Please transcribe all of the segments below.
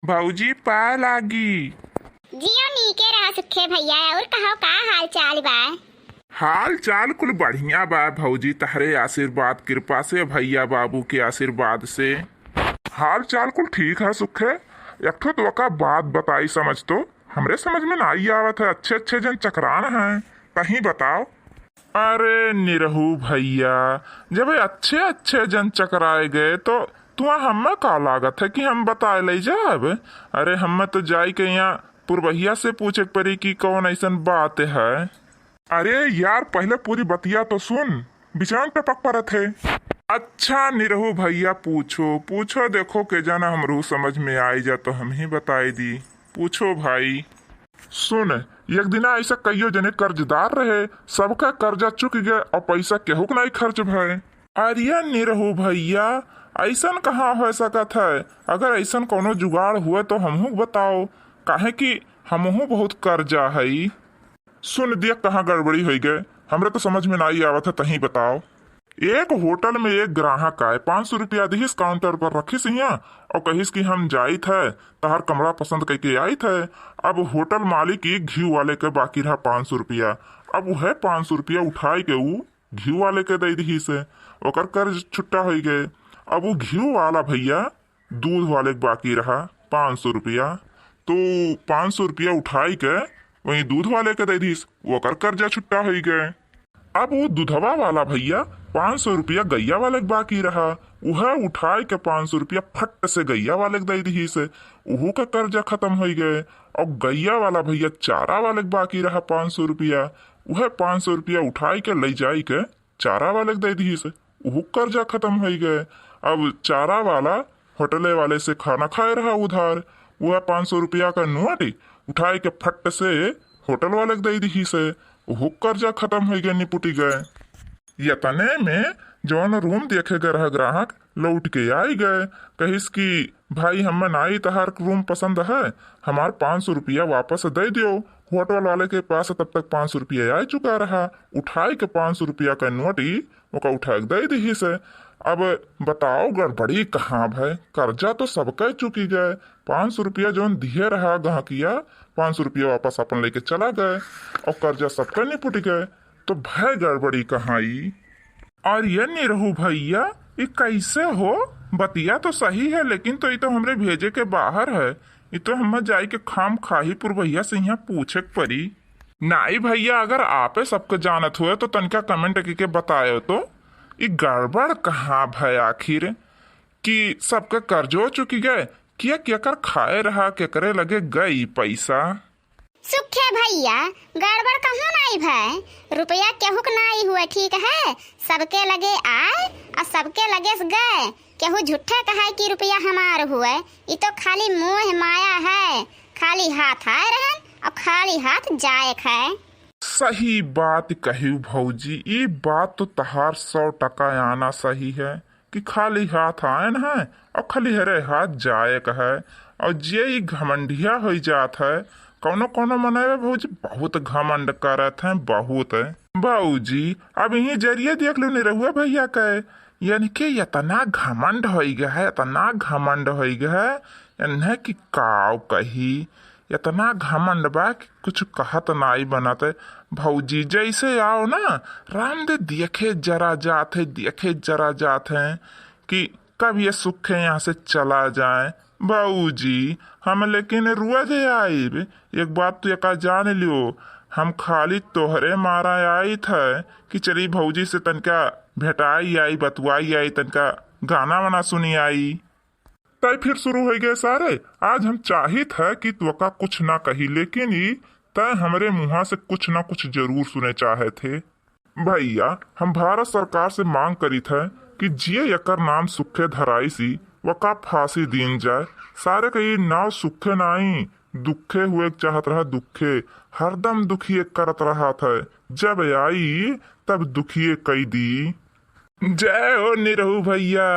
भौजी पाए लागी। जियो नीके रहा सुखे भैया। और कहो का हाल चाल बा? हाल चाल कुल बढ़िया बा भौजी, तहरे आशीर्वाद कृपा से, भैया बाबू के आशीर्वाद से हाल चाल कुल ठीक है सुखे। एक ठो तो का बात बताई समझ तो हमरे समझ में ना आई आवत है। अच्छे अच्छे जन चक्रान हैं, कहीं बताओ। अरे निरहू भैया, जब अच्छे अच्छे जन चकराए गए तो तुम्हें हमें का लागत है कि हम बताए ले जाब। अरे हमें तो जाई के यहाँ पुरवहिया से पूछे पड़ी कि कौन ऐसन बात है। अरे यार पहले पूरी बतिया तो सुन, बिचान पे पक परत है। अच्छा निरहू भैया पूछो पूछो, देखो के जाना हमरू समझ में आई जा तो हम ही बताई दी। पूछो भाई। सुन, एक दिन ऐसा कईयो जने कर्जदार रहे, सबका कर्जा चुक गए और पैसा केहू के नहीं खर्च भय। अरे निरहू भैया, ऐसन कहाँ हो सकत है? अगर ऐसन कोनो जुगाड़ हुए तो हमहू बताओ, काहे कि हमहू बहुत कर्जा है। सुन देख कहाँ गड़बड़ी हो गए, हमरे तो समझ में नहीं आवत है, तही बताओ। एक होटल में एक ग्राहक आए, 500 रुपया दिहिस काउंटर पर रखिस यहाँ और कहिस कि हम जाई थे तहार कमरा पसंद करके आई थे। अब होटल मालिक एक घी वाले के बाकी रहा 500 रुपया। अब वह 500 रुपया उठाई के ऊ घी वाले के दे दिहिस, ओकर कर्ज छुट्टा हो गए। अब वो घी वाला भैया दूध वाले के बाकी रहा 500 रुपया, तो 500 रुपया उठाई के वही दूध वाले के दे दिस, ओकर कर्जा छुट्टा हो गए। अब वो दूधवा वाला भैया 500 रुपया गैया वाले के बाकी रहा, वह उठाए के 500 रुपया फट से गैया वाले के दे दी से, उहू का कर्जा खत्म हो गए। और गैया वाला भैया चारा वाले के बाकी रहा 500 रुपया, वह 500 रुपया उठाए के ले जाए के चारा वाले के दे दी से, उहू कर्जा खत्म हो गए। अब चारा वाला होटले वाले से खाना खाए रहा उधार, वह 500 रुपया का नोट उठाए के फट से होटल वाले के दे दी से, वो कर्जा खत्म हो गया, निपुटी गए। यतने में जौन रूम देखे गए रहा ग्राहक लौट के आई गए, कहिस कि भाई हमें नाई तहार रूम पसंद है, हमार 500 रुपया वापस दे दियो। होटल वाले के पास तब तक 500 रुपया आ चुका रहा, उठाए के 500 रुपया का नोट ही वो उठा के दे दी से। अब बताओ गड़बड़ी कहाँ भाई, कर्जा तो सबका चुकी गए। 500 रुपया जौन दिए रहा गहकिया, 500 रुपया वापस अपन लेके चला गए और कर्जा सबका निपट गए, तो भय गड़बड़ी कहाँ आई। और ये निरहू भैया, ये कैसे हो? बतिया तो सही है, लेकिन तो ये तो हमरे भेजे के बाहर है, ये तो हम जाई के खाम खाहीपुर भैया से यहाँ पूछे पड़ी। नाई भैया, अगर आपे सबके जानत हुए तो तनिका कमेंट करके बतायो तो ये गड़बड़ कहाँ भय आखिर, कि सबके कर्जो चुकी गए, क्या क्या कर खाए रहा, क्या करे लगे गई पैसा। सुखे भैया, गड़बड़ कहूँ नहीं भाई, रुपया केहू के नहीं हुआ, ठीक है? सबके लगे आए और सबके लगे गए, केहू झूठे कहा कि रुपया हमार हुआ। ये तो खाली मुंह माया है, खाली हाथ आए रहन और खाली हाथ जाए है। सही बात कही भौजी, ये बात तो तहार 100% आना सही है कि खाली हाथ आयन है और खाली हरे हाथ जाए है। और जे घमंडिया हो जात है, कौनो कौनो मनावे भौजी बहुत घमंड करत है, बहुत है भौजी। अब यही जरिए देख लो निरहुआ भैया के, यानी कि इतना घमंड हो गया है, इतना घमंड हो गया है, इन्हें कि काव कही, इतना घमंड बा कि कुछ कहत नाई बनते भौजी। जैसे आओ ना रामदेव देखे जरा जाते, देखे जरा जाते हैं कि कब ये सुखे यहाँ से चला जाए भौजी। हम लेकिन रोज आईब, एक बात तो एक जान लियो, हम खाली तोहरे मारा आई थे कि चली भौजी से तनका भेटाई आई, बतुआई आई, तनका गाना वाना सुनी आई। तय फिर शुरू हो गए सारे। आज हम चाहित है कि त्वका कुछ ना कही, लेकिन ही तय हमरे मुहा से कुछ ना कुछ जरूर सुने चाहे थे। भैया, हम भारत सरकार से मांग करी थे कि जिये यकर नाम सुखे धराई सी वका फांसी दीन जाए। सारे कई नाव सुखे नाई, दुखे हुए चाहत रहा, दुखे हरदम दुखी करत रहा था, जब आई तब दुखिए कई दी। जय हो निरहू भैया,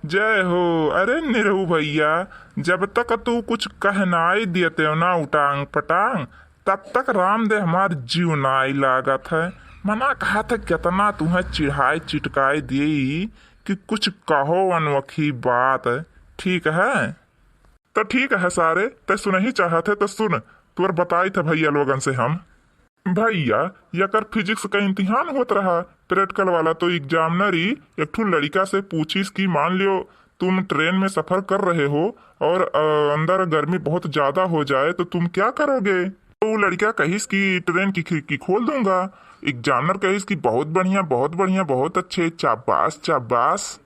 जय हो। अरे निरहू भैया, जब तक तू कुछ कहनाई देते हो ना उटांग पटांग, तब तक रामदेव हमार जीव नाई लागत है। मना कहा था कितना तुम्हें चिढ़ाई चिटकाई दी कि कुछ कहो अनोखी बात, ठीक है? तो ठीक है सारे, ते सुन ही चाहते तो सुन, तुर बताई था भैया लोगन से हम। भैया यकर फिजिक्स का इम्तिहान होत रहा प्रैक्टिकल वाला, तो एग्जामिनर ही एक ठो लड़का से पूछिस कि मान लियो तुम ट्रेन में सफर कर रहे हो और अंदर गर्मी बहुत ज्यादा हो जाए तो तुम क्या करोगे। तो वो लड़का कहिस कि ट्रेन की खिड़की खोल दूंगा। एग्जामिनर कहिस कि बहुत बढ़िया बहुत बढ़िया, बहुत अच्छे, शाबाश शाबाश।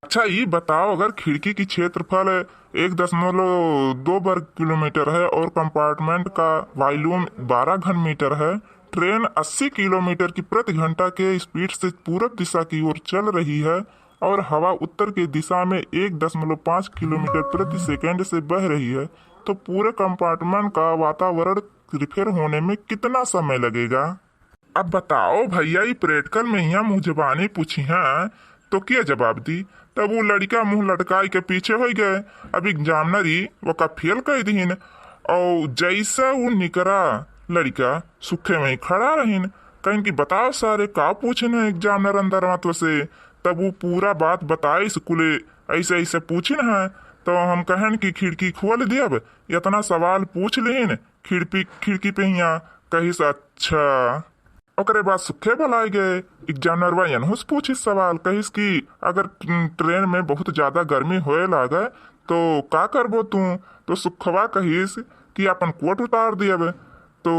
अच्छा ये बताओ, अगर खिड़की की क्षेत्रफल 1.2 वर्ग किलोमीटर है और कंपार्टमेंट का वॉल्यूम 12 घन मीटर है, ट्रेन 80 किलोमीटर की प्रति घंटा के स्पीड से पूरब दिशा की ओर चल रही है और हवा उत्तर की दिशा में 1.5 किलोमीटर प्रति सेकंड से बह रही है, तो पूरे कंपार्टमेंट का वातावरण रिपेयर होने में कितना समय लगेगा। अब बताओ भैया, ये प्रैक्टिकल में यहाँ मुँह जबानी पूछी है तो क्या जवाब दी। तब वो लड़का मुंह लटकाई के पीछे हो गए। अब एग्जामिनर ही वो का फेल कर दीन और जैसा वो निकरा लड़का सुखे में ही खड़ा रहीन। कहीं की बताओ सारे का पूछे न एग्जामिनर अंदर मतव से। तब वो पूरा बात बताई स्कूले ऐसे ऐसे पूछिन है, तो हम कहन की खिड़की खोल दियब, इतना सवाल पूछ लेन खिड़की पे यहाँ कहिस अच्छा। ओकरे बाद सुखे बुलाए गए। एग्जामिनरवा यनहुस पूछिस सवाल, कहिस कि अगर ट्रेन में बहुत ज्यादा गर्मी होए लागे तो का करबो तू। तो सुखवा कहिस कि अपन कोट उतार दियब। तो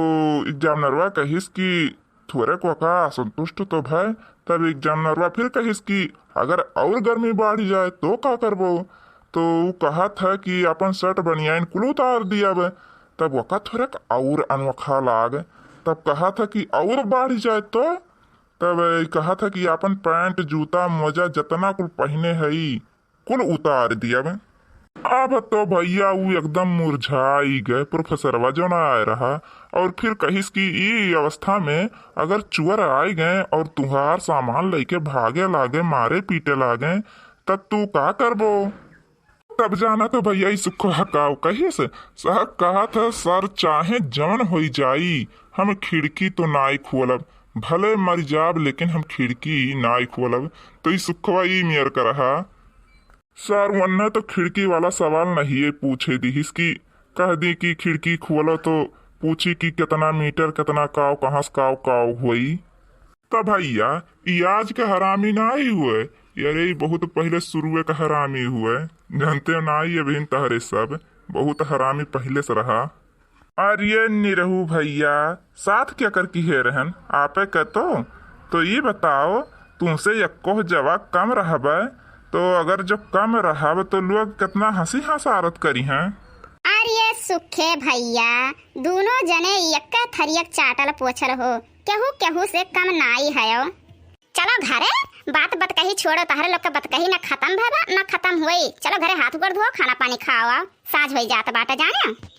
एग्जामिनरवा कहिस कि थोड़े को का संतुष्ट तो भय। तब एग्जामिनरवा फिर कहिस कि अगर और गर्मी बढ़ जाए तो का करबो। तो कहा था कि अपन शर्ट बनियान कुल उतार दियब। तब वका थोड़ा और अनोखा लाग। तब कहा था कि और बढ़ जाए तो। तब कहा था कि अपन पैंट जूता मोजा जितना कुल पहने है कुल उतार दिया। अब तो भैया वो एकदम मुरझाई गए प्रोफेसरवा जो ना आए रहा, और फिर कहिस कि ई अवस्था में अगर चुअर आए गए और तुहार सामान लेके भागे लागे मारे पीटे लागे तब तू का करबो। तब जाना तो भैया सुख हकाव कहिस सर कहा था सर चाहे जवन हो जाई हम खिड़की तो नाई खोलब, भले मर जाब लेकिन हम खिड़की नाई खोलब। तो ये सुखवा ई मेयर का रहा सर वरना तो खिड़की वाला सवाल नहीं पूछे दी इसकी, कह दी कि खिड़की खोलो तो पूछी कि कितना मीटर कितना काव कहाँ से काव हुई। तब भैया ये आज के हरामी ना ही हुए, यारे बहुत पहले शुरुए का हरामी हुए, जानते ना ही अभी तहरे सब बहुत हरामी पहले से रहा। अरे निरहू भैया साथ क्या कर की है रहन आपे कहतो। तो ये बताओ तुमसे यक्को जवा कम रहब, तो अगर जो कम रहब तो लोग कितना हंसी हंसारत करी हैं। अरे सुखे भैया दोनों जने यक्का थरियक चाटल पोछल हो, केहू से कम नाई है। चलो घरे बात कही छोड़ो, तहरे लोग का बात कही ना खत्म भैबा ना खत्म हुई। चलो घरे हाथ गोड़ धो खाना पानी खाओ, साँझ हो जात बाटा जाने।